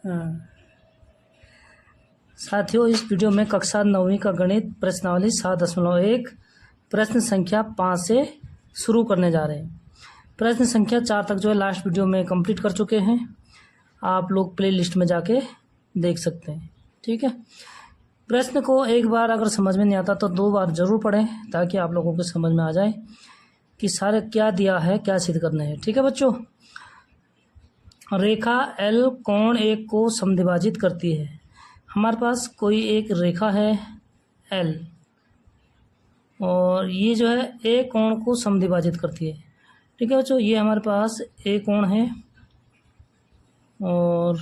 हाँ। साथियों, इस वीडियो में कक्षा 9वीं का गणित प्रश्नावली 7.1 प्रश्न संख्या 5 से शुरू करने जा रहे हैं। प्रश्न संख्या 4 तक जो है लास्ट वीडियो में कंप्लीट कर चुके हैं। आप लोग प्ले लिस्ट में जाके देख सकते हैं। ठीक है, प्रश्न को एक बार अगर समझ में नहीं आता तो 2 बार ज़रूर पढ़ें ताकि आप लोगों को समझ में आ जाए कि सारे क्या दिया है, क्या सिद्ध करना है। ठीक है बच्चों, रेखा एल कोण एक को समद्विभाजित करती है। हमारे पास कोई एक रेखा है एल और ये जो है ए कोण को समद्विभाजित करती है। ठीक है बच्चों, ये हमारे पास ए कोण है और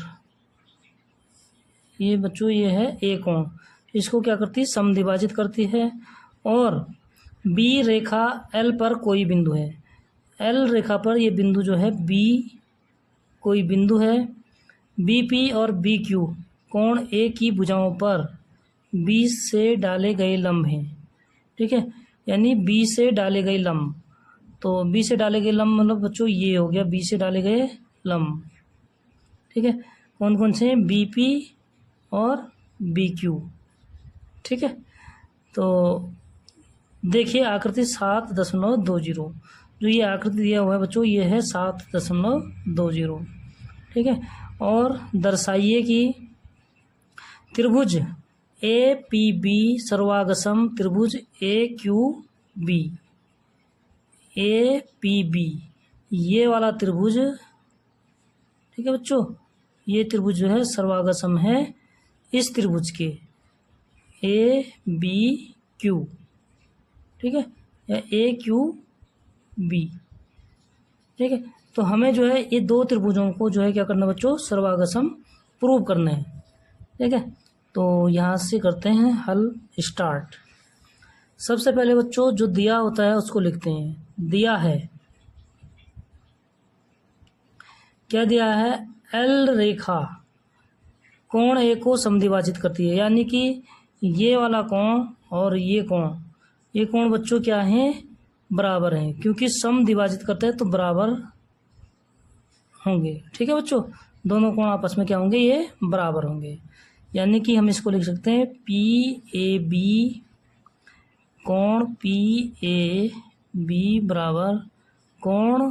ये बच्चों ये है ए कोण, इसको क्या करती है, समद्विभाजित करती है। और बी रेखा एल पर कोई बिंदु है, एल रेखा पर ये बिंदु जो है बी कोई बिंदु है। बी पी और बी क्यू कोण ए की भुजाओं पर बी से डाले गए लंब हैं। ठीक है, यानी बी से डाले गए लंब, तो बी से डाले गए लंब मतलब बच्चों ये हो गया बी से डाले गए लंब। ठीक है, कौन कौन से, बी पी और बी क्यू। ठीक है, तो देखिए आकृति 7.20, जो ये आकृति दिया हुआ है बच्चों ये है 7.20। ठीक है, और दर्शाइए कि त्रिभुज ए पी बी सर्वागसम त्रिभुज A Q B. A P B ये वाला त्रिभुज, ठीक है बच्चों, ये त्रिभुज जो है सर्वागसम है इस त्रिभुज के ए बी क्यू। ठीक है, या ए क्यू बी। ठीक है, तो हमें जो है ये 2 त्रिभुजों को जो है क्या करना बच्चों, सर्वागसम प्रूव करना है। ठीक है, तो यहाँ से करते हैं हल स्टार्ट। सबसे पहले बच्चों जो दिया होता है उसको लिखते हैं। दिया है, क्या दिया है, एल रेखा कोण ए को समद्विभाजित करती है, यानी कि ये वाला कोण और ये कोण बच्चों क्या है, बराबर हैं, क्योंकि समद्विभाजित करते हैं तो बराबर होंगे। ठीक है बच्चों, दोनों कोण आपस में क्या होंगे, ये बराबर होंगे। यानी कि हम इसको लिख सकते हैं पी ए बी कोण पी ए बी बराबर कोण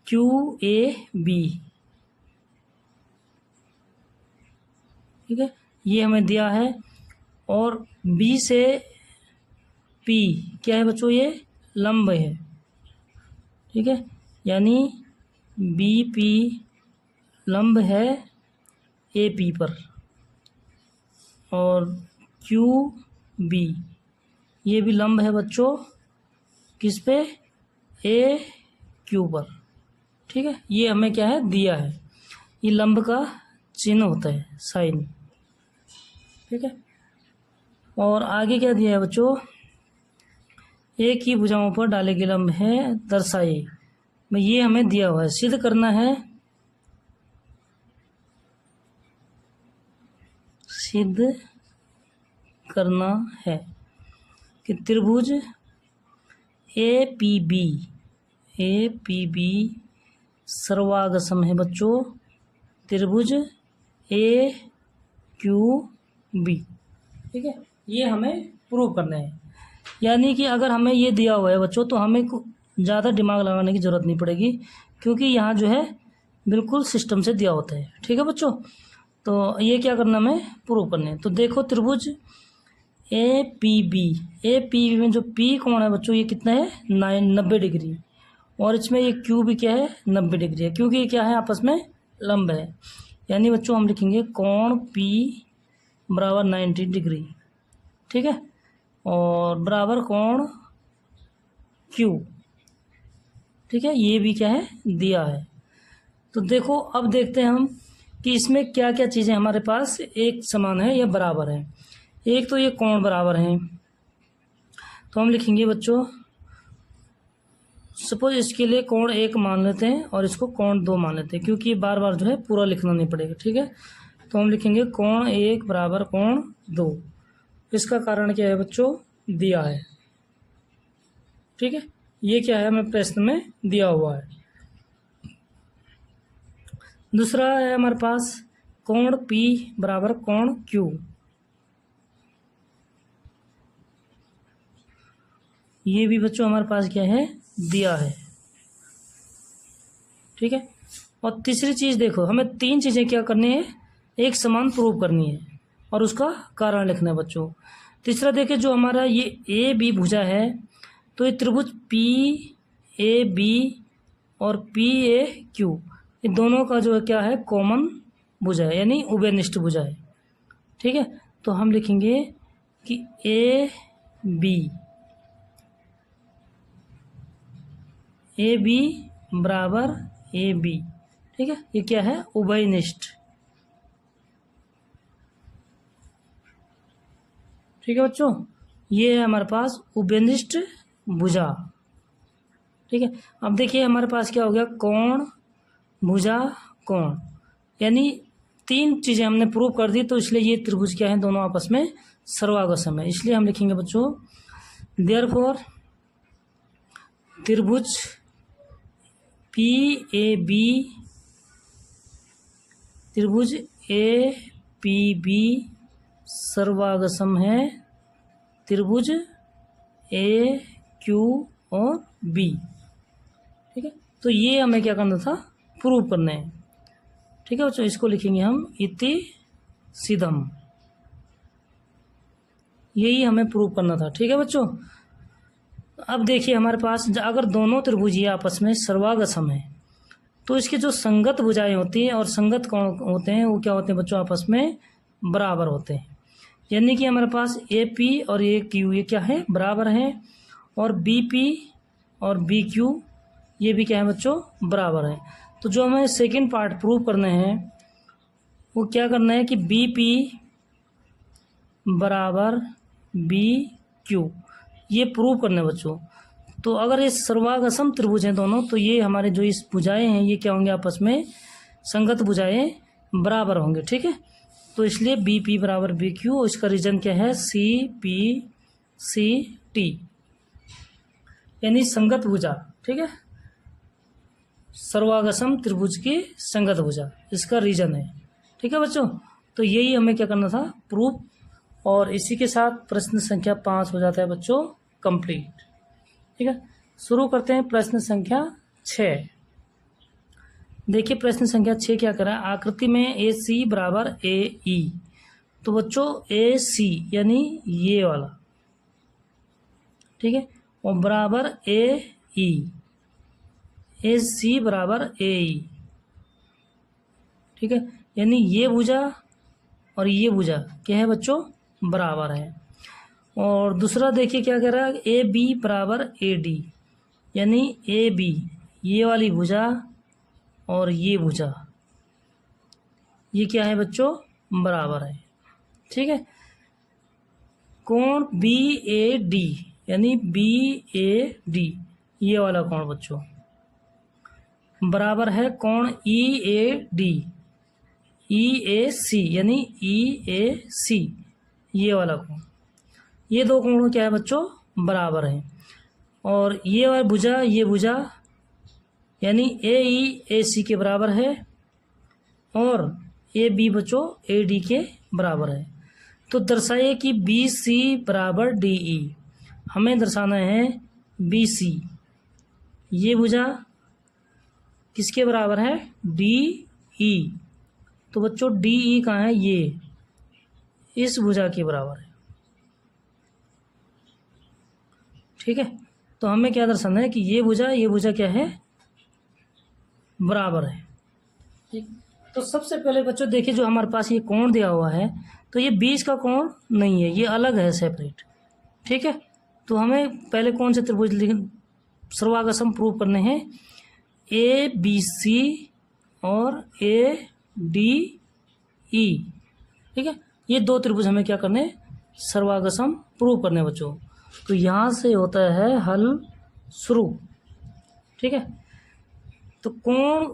क्यू ए बी। ठीक है, ये हमें दिया है। और बी से पी क्या है बच्चों, ये लंब है। ठीक है, यानी बी पी लंब है ए पी पर और क्यू बी ये भी लंब है बच्चों किस पे, ए क्यू पर। ठीक है, ये हमें क्या है दिया है, ये लंब का चिन्ह होता है, साइन। ठीक है, और आगे क्या दिया है बच्चों, एक ही भुजाओं पर डाले गए लंब है दर्शाइए। मैं ये हमें दिया हुआ है, सिद्ध करना है, सिद्ध करना है कि त्रिभुज ए पी बी सर्वागसम है बच्चों त्रिभुज ए क्यू बी। ठीक है, ये हमें प्रूव करना है। यानी कि अगर हमें ये दिया हुआ है बच्चों तो हमें ज़्यादा दिमाग लगाने की ज़रूरत नहीं पड़ेगी, क्योंकि यहाँ जो है बिल्कुल सिस्टम से दिया होता है। ठीक है बच्चों, तो ये क्या करना हमें प्रूव करना है। तो देखो त्रिभुज ए पी बी में जो पी कोण है बच्चों ये कितना है, 90 डिग्री, और इसमें ये क्यू भी क्या है, 90 डिग्री है, क्योंकि ये क्या है आपस में लंब है। यानी बच्चों हम लिखेंगे कोण पी बराबर 90 डिग्री। ठीक है, और बराबर कोण क्यू। ठीक है, ये भी क्या है दिया है। तो देखो अब देखते हैं हम कि इसमें क्या क्या चीज़ें हमारे पास एक समान है या बराबर है। एक तो ये कोण बराबर हैं, तो हम लिखेंगे बच्चों, सपोज इसके लिए कोण 1 मान लेते हैं और इसको कोण 2 मान लेते हैं, क्योंकि बार बार जो है पूरा लिखना नहीं पड़ेगा। ठीक है, तो हम लिखेंगे कोण 1 बराबर कोण 2। इसका कारण क्या है बच्चों, दिया है। ठीक है, ये क्या है हमें प्रश्न में दिया हुआ है। दूसरा है हमारे पास कोण P बराबर कोण Q। ये भी बच्चों हमारे पास क्या है, दिया है। ठीक है। और तीसरी चीज़ देखो, हमें 3 चीज़ें क्या करनी है, एक समान प्रूव करनी है और उसका कारण लिखना है बच्चों। तीसरा देखिए, जो हमारा ये ए बी भुजा है, तो ये त्रिभुज पी ए बी और पी ए क्यू, ये दोनों का जो है क्या है, कॉमन भुजा है, यानी उभयनिष्ठ भुजा है। ठीक है। तो हम लिखेंगे कि ए बी बराबर ए बी। ठीक है, ये क्या है, उभयनिष्ठ। ठीक है बच्चों, ये है हमारे पास उभयनिष्ठ भुजा। ठीक है। अब देखिए हमारे पास क्या हो गया, कोण भुजा कोण, यानी 3 चीज़ें हमने प्रूव कर दी। तो इसलिए ये त्रिभुज क्या है, दोनों आपस में सर्वागसम है। इसलिए हम लिखेंगे बच्चों, देयरफॉर त्रिभुज पी ए बी, त्रिभुज ए पी बी सर्वागसम है त्रिभुज ए क्यू और बी। ठीक है। तो ये हमें क्या करना था, प्रूव करना है। ठीक है बच्चों, इसको लिखेंगे हम इति सिद्धम, यही हमें प्रूव करना था। ठीक है बच्चों। अब देखिए हमारे पास अगर दोनों त्रिभुज ये आपस में सर्वागसम है, तो इसकी जो संगत भुजाएं होती हैं और संगत कोण होते हैं, वो क्या होते हैं बच्चों, आपस में बराबर होते हैं। यानी कि हमारे पास ए पी और ए क्यू ये क्या है, बराबर है, और बी पी और बी क्यू ये भी क्या है बच्चों, बराबर है। तो जो हमें सेकंड पार्ट प्रूव करना है, वो क्या करना है कि बी पी बराबर बी क्यू, ये प्रूव करना है बच्चों। तो अगर ये सर्वागसम त्रिभुज हैं दोनों, तो ये हमारे जो इस भुजाएं हैं ये क्या होंगे, आपस में संगत भुजाएं बराबर होंगे। ठीक है। तो इसलिए बी पी बराबर बी क्यू, इसका रीजन क्या है, सी पी सी टी, यानी संगत भुजा। ठीक है, सर्वागसम त्रिभुज की संगत भुजा, इसका रीजन है। ठीक है बच्चों, तो यही हमें क्या करना था, प्रूफ। और इसी के साथ प्रश्न संख्या 5 हो जाता है बच्चों कंप्लीट। ठीक है, शुरू करते हैं प्रश्न संख्या 6। देखिए प्रश्न संख्या 6 क्या करा, आकृति में ए सी बराबर ए ई। तो बच्चों ए सी यानी ये वाला, ठीक है, और बराबर ए ई, ए सी बराबर ए ई। ठीक है, यानी ये भुजा और ये भुजा क्या है बच्चों, बराबर है। और दूसरा देखिए क्या कह रहा है, ए बी बराबर ए डी, यानी ए बी ये वाली भुजा और ये भुजा ये क्या है बच्चों, बराबर है। ठीक है, कोण बी ए डी यानी बी ए डी ये वाला कोण बच्चों बराबर है कोण ई ए डी, ई ए सी यानी ई ए सी ये वाला कोण, ये दो कोण क्या है बच्चों, बराबर है। और ये वाला भुजा ये भुजा यानी ए ई ए सी के बराबर है और ए बी बच्चों ए डी के बराबर है। तो दर्शाइए कि बी सी बराबर डी ई, हमें दर्शाना है बी सी ये भुजा किसके बराबर है, डी ई। तो बच्चों डी ई कहाँ है, ये इस भुजा के बराबर है। ठीक है, तो हमें क्या दर्शाना है कि ये भुजा क्या है, बराबर है। ठीक, तो सबसे पहले बच्चों देखिए जो हमारे पास ये कोण दिया हुआ है, तो ये बीच का कोण नहीं है, ये अलग है, सेपरेट। ठीक है, तो हमें पहले कौन से त्रिभुज सर्वागसम प्रूव करने हैं, ए बी सी और ए डी ई। ठीक है, ये दो त्रिभुज हमें क्या करने, सर्वागसम प्रूव करने बच्चों। तो यहाँ से होता है हल शुरू। ठीक है, तो कोण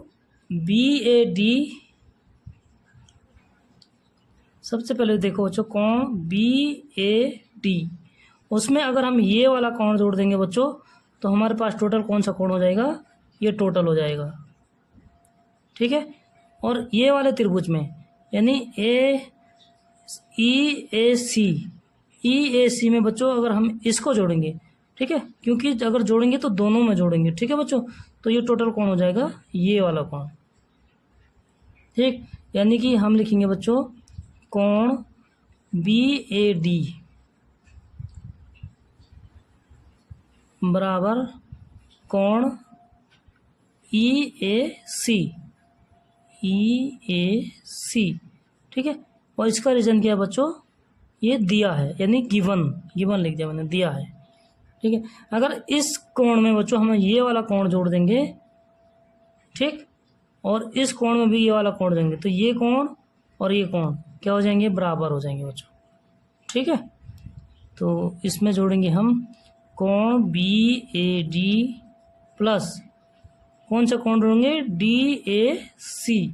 बी ए डी, सबसे पहले देखो बच्चों कोण बी ए डी, उसमें अगर हम ये वाला कोण जोड़ देंगे बच्चों, तो हमारे पास टोटल कौन सा कोण हो जाएगा, ये टोटल हो जाएगा। ठीक है, और ये वाले त्रिभुज में यानी EAC में बच्चों अगर हम इसको जोड़ेंगे, ठीक है, क्योंकि अगर जोड़ेंगे तो दोनों में जोड़ेंगे, ठीक है बच्चों, तो ये टोटल कोण हो जाएगा ये वाला कोण, ठीक। यानी कि हम लिखेंगे बच्चों कोण BAD बराबर कोण EAC, ठीक है। और इसका रीजन क्या है बच्चों, ये दिया है, यानी गिवन लिख दिया मैंने, दिया है, ठीक है। अगर इस कोण में बच्चों हम ये वाला कोण जोड़ देंगे, ठीक, और इस कोण में भी ये वाला कोण देंगे, तो ये कोण और ये कोण क्या हो जाएंगे, बराबर हो जाएंगे बच्चों, ठीक है। तो इसमें जोड़ेंगे हम कोण BAD प्लस कौन सा कोण जोड़ेंगे, DAC,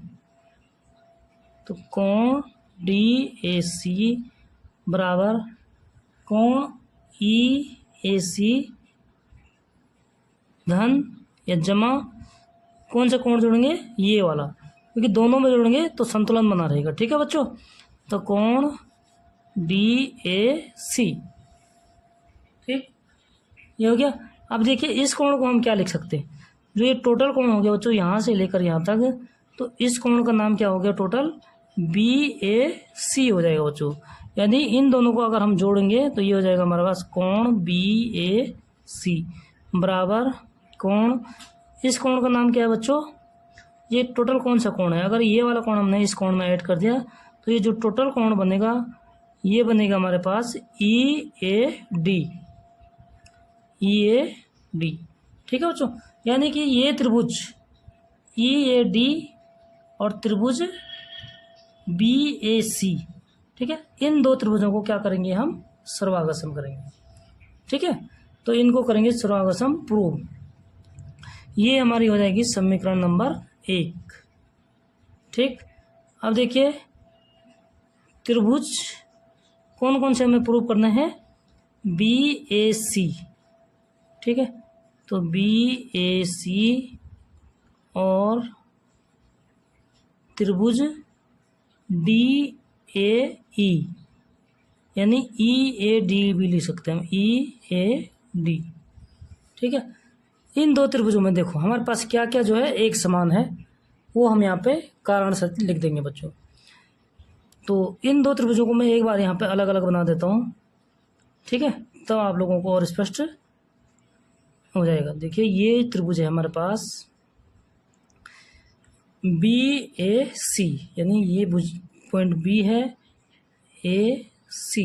तो कोण DAC बराबर कोण EAC धन या जमा कौन सा कोण जोड़ेंगे, ये वाला, क्योंकि दोनों में जोड़ेंगे तो संतुलन बना रहेगा, ठीक है बच्चों। तो कोण DAC, ठीक, ये हो गया। अब देखिए इस कोण को हम क्या लिख सकते हैं, जो ये टोटल कोण हो गया बच्चों यहाँ से लेकर यहाँ तक, तो इस कोण का नाम क्या हो गया, टोटल BAC हो जाएगा बच्चों। यानी इन दोनों को अगर हम जोड़ेंगे तो ये हो जाएगा हमारे पास कोण BAC बराबर कोण, इस कोण का नाम क्या है बच्चों, ये टोटल कौन सा कोण है, अगर ये वाला कोण हमने इस कोण में ऐड कर दिया तो ये जो टोटल कोण बनेगा ये बनेगा हमारे पास EAD, ठीक है बच्चों। यानी कि ये त्रिभुज EAD और त्रिभुज BAC, ठीक है, इन दो त्रिभुजों को क्या करेंगे, हम सर्वागसम करेंगे, ठीक है। तो इनको करेंगे सर्वागसम प्रूव। ये हमारी हो जाएगी समीकरण नंबर 1, ठीक। अब देखिए त्रिभुज कौन कौन से हमें प्रूव करना है, BAC, ठीक है, तो BAC और त्रिभुज DAE, यानी EAD भी लिख सकते हैं हम, EAD, ठीक है। इन दो त्रिभुजों में देखो हमारे पास क्या क्या जो है एक समान है, वो हम यहाँ पे कारण से लिख देंगे बच्चों। तो इन दो त्रिभुजों को मैं एक बार यहाँ पे अलग अलग बना देता हूँ, ठीक है, तो आप लोगों को और स्पष्ट हो जाएगा। देखिए ये त्रिभुज है हमारे पास BAC, यानी ये पॉइंट B है AC,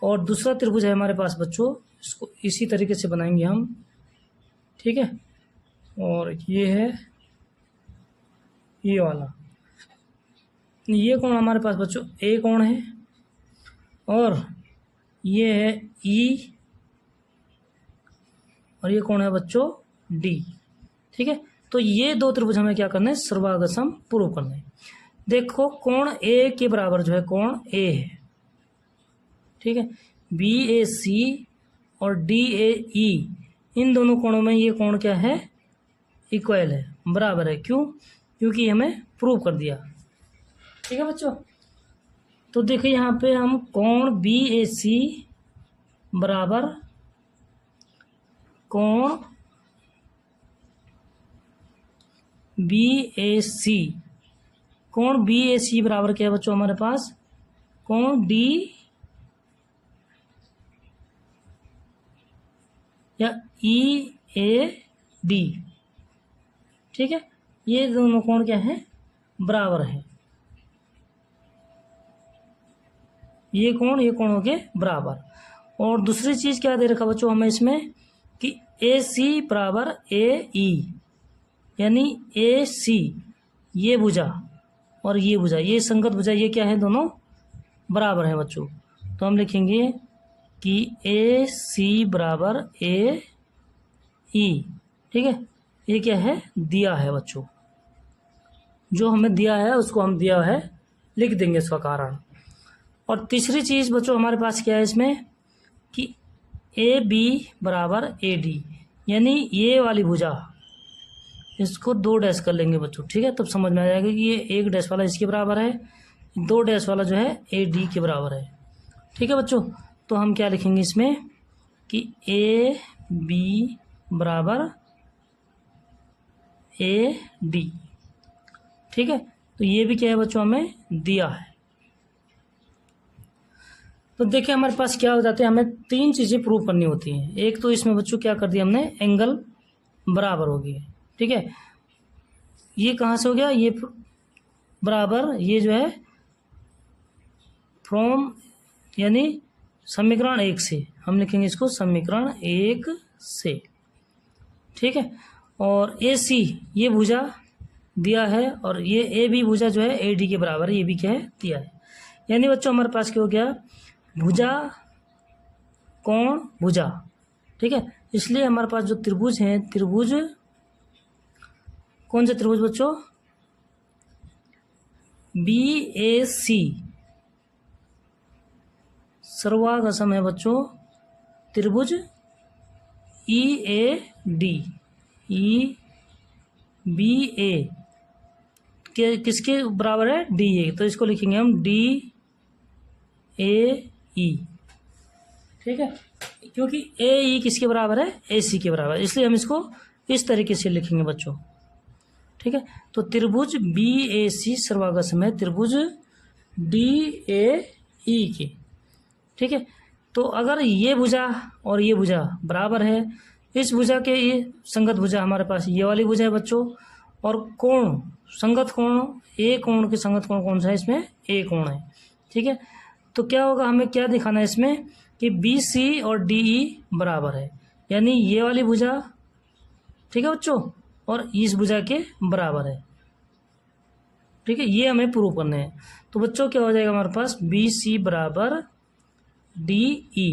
और दूसरा त्रिभुज है हमारे पास बच्चों, इसको इसी तरीके से बनाएंगे हम, ठीक है, और ये है ये वाला, ये कोण हमारे पास बच्चों A कोण है, और ये है E, और ये कोण है बच्चों D, ठीक है। तो ये दो त्रिभुज हमें क्या करना है, सर्वागसम प्रूव करना है। देखो कोण A के बराबर जो है कोण A है, ठीक है, BAC और DAE इन दोनों कोणों में ये कोण क्या है, इक्वल है, बराबर है, क्यों, क्योंकि हमें प्रूव कर दिया, ठीक है बच्चों। तो देखिए यहाँ पे हम कोण BAC बराबर कोण BAC, कोण BAC बराबर क्या है बच्चों हमारे पास, कोण D या EAD, ठीक है, ये दोनों कोण क्या है, बराबर है, ये कोण हो गए बराबर। और दूसरी चीज क्या दे रखा बच्चों हमें इसमें कि AC बराबर AE, यानी AC ये भुजा और ये भुजा, ये संगत भुजा, ये क्या है, दोनों बराबर है बच्चों। तो हम लिखेंगे कि AC बराबर AE, ठीक है, ये क्या है, दिया है बच्चों, जो हमें दिया है उसको हम दिया है लिख देंगे इसका कारण। और तीसरी चीज़ बच्चों हमारे पास क्या है इसमें कि AB बराबर AD, यानी ये वाली भुजा इसको 2 डैश कर लेंगे बच्चों, ठीक है। तब समझ में आ जाएगा कि ये 1 डैश वाला इसके बराबर है, 2 डैश वाला जो है AD के बराबर है, ठीक है बच्चों। तो हम क्या लिखेंगे इसमें कि AB बराबर AD, ठीक है। तो ये भी क्या है बच्चों, हमें दिया है। तो देखिए हमारे पास क्या हो जाते हैं, हमें 3 चीज़ें प्रूव करनी होती हैं। एक तो इसमें बच्चों क्या कर दिया हमने, एंगल बराबर हो गया, ठीक है। ये कहाँ से हो गया, ये बराबर, ये जो है फ्रॉम यानी समीकरण 1 से, हम लिखेंगे इसको समीकरण 1 से, ठीक है। और AC ये भुजा दिया है, और ये AB भुजा जो है AD के बराबर है, ये भी क्या है दिया है। यानी बच्चों हमारे पास क्या हो गया, भुजा कोण भुजा, ठीक है। इसलिए हमारे पास जो त्रिभुज हैं, त्रिभुज कौन से त्रिभुज बच्चों, BAC सर्वांग असम है बच्चों, त्रिभुज EAD EBA के किसके बराबर है, DA, तो इसको लिखेंगे हम DAE, ठीक है। क्योंकि AE किसके बराबर है, AC के बराबर, इसलिए हम इसको इस तरीके से लिखेंगे बच्चों, ठीक है। तो त्रिभुज BAC सर्वांग असम है त्रिभुज DAE के, ठीक है। तो अगर ये भुजा और ये भुजा बराबर है, इस भुजा के ये संगत भुजा हमारे पास ये वाली भुजा है बच्चों, और कोण संगत कोण, A कोण के संगत कोण कौन सा है, इसमें A कोण है, ठीक है। तो क्या होगा, हमें क्या दिखाना है इसमें कि BC और DE बराबर है, यानी ये वाली भुजा, ठीक है बच्चों, और इस भुजा के बराबर है, ठीक है। ये हमें प्रूव करना है। तो बच्चों क्या हो जाएगा हमारे पास, BC बराबर DE,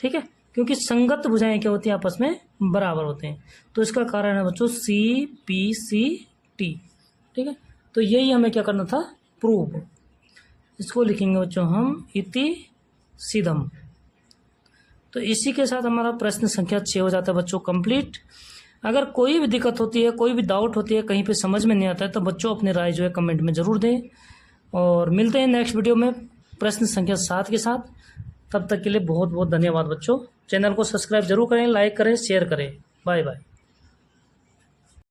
ठीक है। क्योंकि संगत भुजाएं क्या होती हैं, आपस में बराबर होते हैं, तो इसका कारण है बच्चों CPCT, ठीक है। तो यही हमें क्या करना था, प्रूव। इसको लिखेंगे बच्चों हम इति सीधम। तो इसी के साथ हमारा प्रश्न संख्या 6 हो जाता है बच्चों कंप्लीट। अगर कोई भी दिक्कत होती है, कोई भी डाउट होती है, कहीं पे समझ में नहीं आता है, तो बच्चों अपनी राय जो है कमेंट में ज़रूर दें, और मिलते हैं नेक्स्ट वीडियो में प्रश्न संख्या 7 के साथ। तब तक के लिए बहुत बहुत धन्यवाद बच्चों। चैनल को सब्सक्राइब जरूर करें, लाइक करें, शेयर करें। Bye bye.